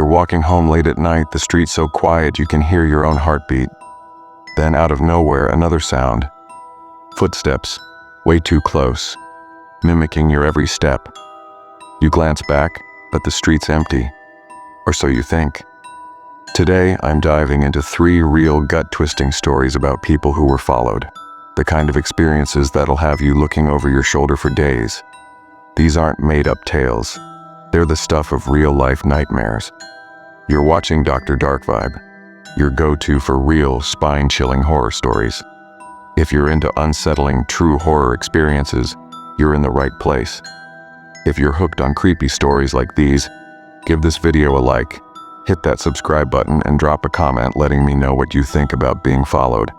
You're walking home late at night, the street so quiet you can hear your own heartbeat. Then out of nowhere, another sound. Footsteps, way too close, mimicking your every step. You glance back, but the street's empty. Or so you think. Today, I'm diving into 3 real gut-twisting stories about people who were followed. The kind of experiences that'll have you looking over your shoulder for days. These aren't made-up tales. They're the stuff of real-life nightmares. You're watching Doctor DarkVibe, your go-to for real, spine-chilling horror stories. If you're into unsettling, true horror experiences, you're in the right place. If you're hooked on creepy stories like these, give this video a like, hit that subscribe button, and drop a comment letting me know what you think about being followed.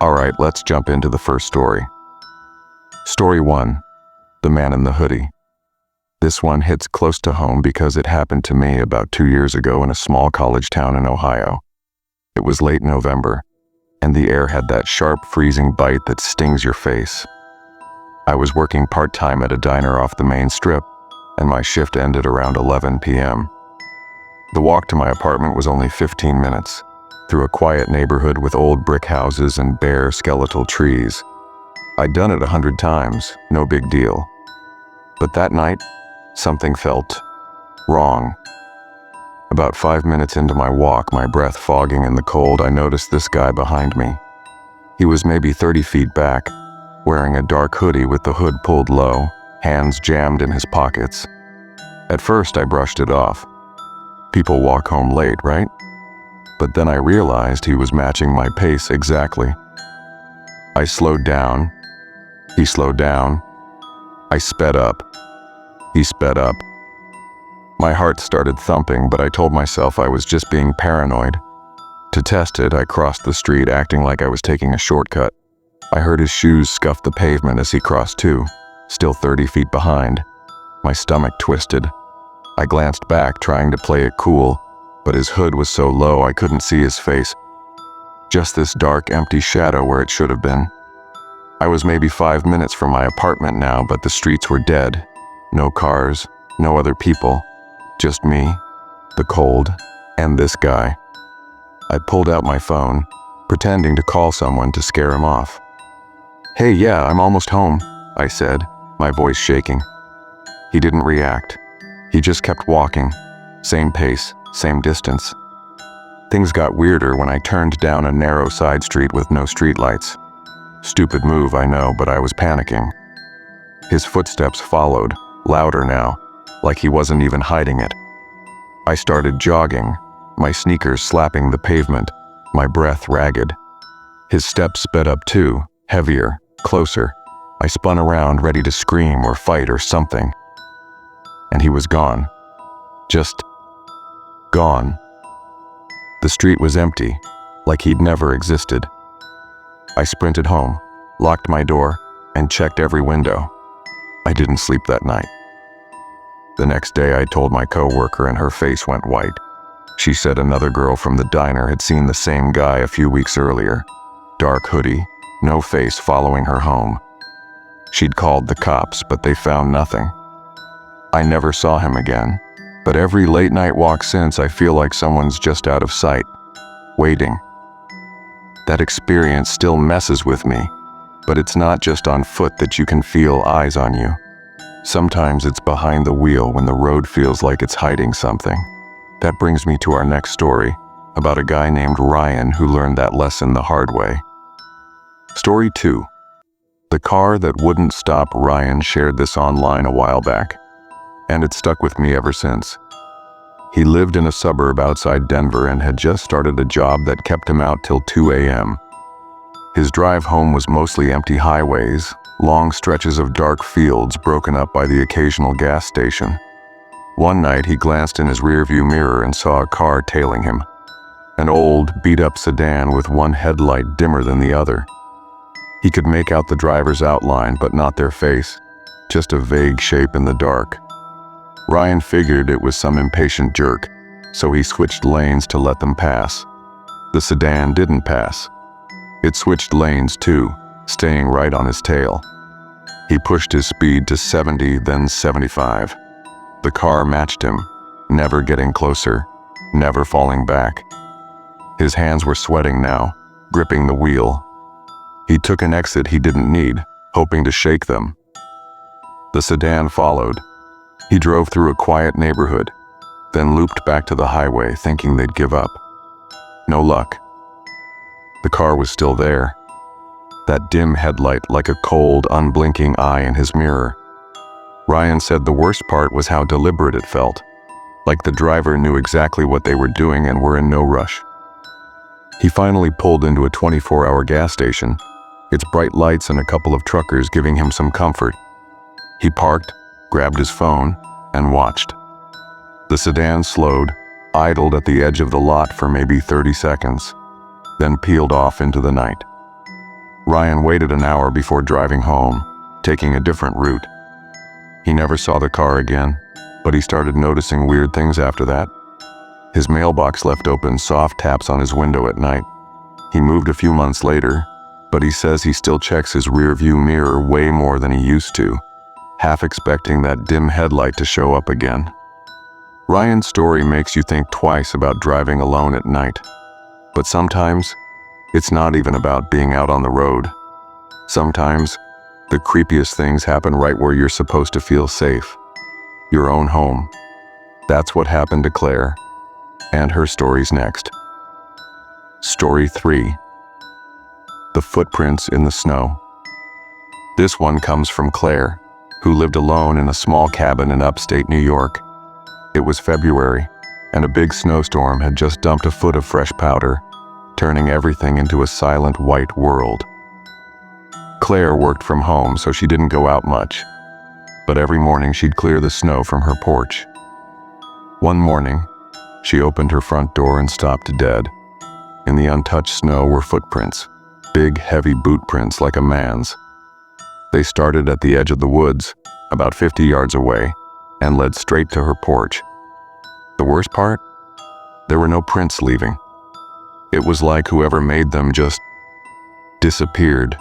Alright, let's jump into the first story. Story 1. The Man in the Hoodie. This one hits close to home because it happened to me about 2 years ago in a small college town in Ohio. It was late November, and the air had that sharp, freezing bite that stings your face. I was working part-time at a diner off the main strip, and my shift ended around 11 p.m. The walk to my apartment was only 15 minutes, through a quiet neighborhood with old brick houses and bare skeletal trees. I'd done it 100 times, no big deal. But that night, something felt wrong. About 5 minutes into my walk, my breath fogging in the cold, I noticed this guy behind me. He was maybe 30 feet back, wearing a dark hoodie with the hood pulled low, hands jammed in his pockets. At first, I brushed it off. People walk home late, right? But then I realized he was matching my pace exactly. I slowed down. He slowed down. I sped up. He sped up. My heart started thumping, but I told myself I was just being paranoid. To test it, I crossed the street, acting like I was taking a shortcut. I heard his shoes scuff the pavement as he crossed too, still 30 feet behind. My stomach twisted. I glanced back, trying to play it cool, but his hood was so low I couldn't see his face. Just this dark, empty shadow where it should have been. I was maybe 5 minutes from my apartment now, but the streets were dead. No cars, no other people. Just me, the cold, and this guy. I pulled out my phone, pretending to call someone to scare him off. "Hey, yeah, I'm almost home," I said, my voice shaking. He didn't react. He just kept walking. Same pace, same distance. Things got weirder when I turned down a narrow side street with no streetlights. Stupid move, I know, but I was panicking. His footsteps followed, louder now, like he wasn't even hiding it. I started jogging, my sneakers slapping the pavement, my breath ragged. His steps sped up too, heavier, closer. I spun around, ready to scream or fight or something. And he was gone. Just gone. The street was empty, like he'd never existed. I sprinted home, locked my door, and checked every window. I didn't sleep that night. The next day I told my coworker and her face went white. She said another girl from the diner had seen the same guy a few weeks earlier. Dark hoodie, no face, following her home. She'd called the cops, but they found nothing. I never saw him again, but every late night walk since I feel like someone's just out of sight, waiting. That experience still messes with me, but it's not just on foot that you can feel eyes on you. Sometimes it's behind the wheel when the road feels like it's hiding something. That brings me to our next story, about a guy named Ryan who learned that lesson the hard way. Story 2. The car that wouldn't stop. Ryan shared this online a while back, and it stuck with me ever since. He lived in a suburb outside Denver and had just started a job that kept him out till 2 a.m. His drive home was mostly empty highways, long stretches of dark fields broken up by the occasional gas station. One night he glanced in his rearview mirror and saw a car tailing him. An old, beat-up sedan with one headlight dimmer than the other. He could make out the driver's outline, but not their face, just a vague shape in the dark. Ryan figured it was some impatient jerk, so he switched lanes to let them pass. The sedan didn't pass. It switched lanes too, staying right on his tail. He pushed his speed to 70, then 75. The car matched him, never getting closer, never falling back. His hands were sweating now, gripping the wheel. He took an exit he didn't need, hoping to shake them. The sedan followed. He drove through a quiet neighborhood, then looped back to the highway thinking they'd give up. No luck. The car was still there. That dim headlight like a cold, unblinking eye in his mirror. Ryan said the worst part was how deliberate it felt, like the driver knew exactly what they were doing and were in no rush. He finally pulled into a 24-hour gas station, its bright lights and a couple of truckers giving him some comfort. He parked, grabbed his phone, and watched. The sedan slowed, idled at the edge of the lot for maybe 30 seconds, then peeled off into the night. Ryan waited an hour before driving home, taking a different route. He never saw the car again, but he started noticing weird things after that. His mailbox left open soft taps on his window at night. He moved a few months later, but he says he still checks his rearview mirror way more than he used to, half expecting that dim headlight to show up again. Ryan's story makes you think twice about driving alone at night. But sometimes, it's not even about being out on the road. Sometimes, the creepiest things happen right where you're supposed to feel safe. Your own home. That's what happened to Claire. And her story's next. Story 3. The footprints in the snow. This one comes from Claire, who lived alone in a small cabin in upstate New York. It was February, and a big snowstorm had just dumped a foot of fresh powder, turning everything into a silent white world. Claire worked from home, so she didn't go out much, but every morning she'd clear the snow from her porch. One morning, she opened her front door and stopped dead. In the untouched snow were footprints, big, heavy boot prints like a man's. They started at the edge of the woods, about 50 yards away, and led straight to her porch. The worst part? There were no prints leaving. It was like whoever made them just disappeared.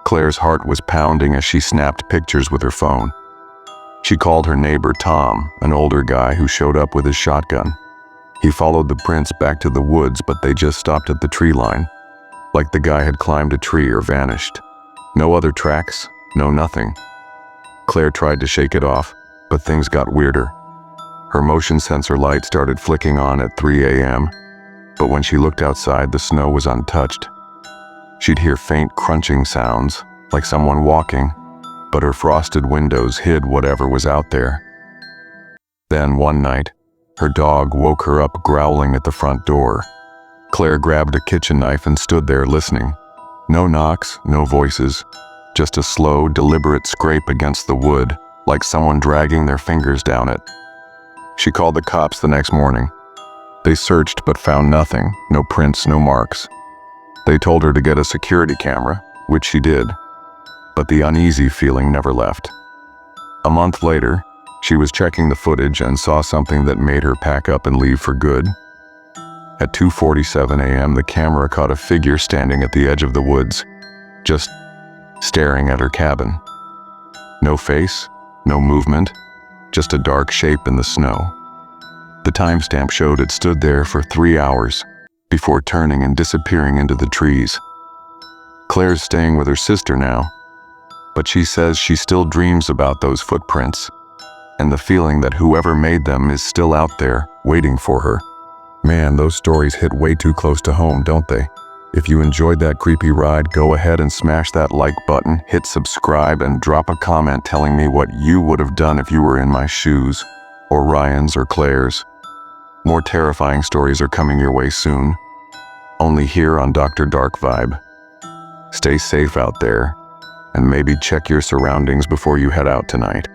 Claire's heart was pounding as she snapped pictures with her phone. She called her neighbor Tom, an older guy who showed up with his shotgun. He followed the prints back to the woods, but they just stopped at the tree line, like the guy had climbed a tree or vanished. No other tracks, no nothing. Claire tried to shake it off, but things got weirder. Her motion sensor light started flicking on at 3 a.m., but when she looked outside, the snow was untouched. She'd hear faint crunching sounds, like someone walking, but her frosted windows hid whatever was out there. Then one night, her dog woke her up growling at the front door. Claire grabbed a kitchen knife and stood there listening. No knocks, no voices, just a slow, deliberate scrape against the wood, like someone dragging their fingers down it. She called the cops the next morning. They searched but found nothing, no prints, no marks. They told her to get a security camera, which she did, but the uneasy feeling never left. A month later, she was checking the footage and saw something that made her pack up and leave for good. At 2:47 a.m., the camera caught a figure standing at the edge of the woods, just staring at her cabin. No face, no movement, just a dark shape in the snow. The timestamp showed it stood there for 3 hours, before turning and disappearing into the trees. Claire's staying with her sister now, but she says she still dreams about those footprints, and the feeling that whoever made them is still out there, waiting for her. Man, those stories hit way too close to home, don't they? If you enjoyed that creepy ride, go ahead and smash that like button, hit subscribe, and drop a comment telling me what you would have done if you were in my shoes, or Ryan's or Claire's. More terrifying stories are coming your way soon, only here on Doctor DarkVibe. Stay safe out there, and maybe check your surroundings before you head out tonight.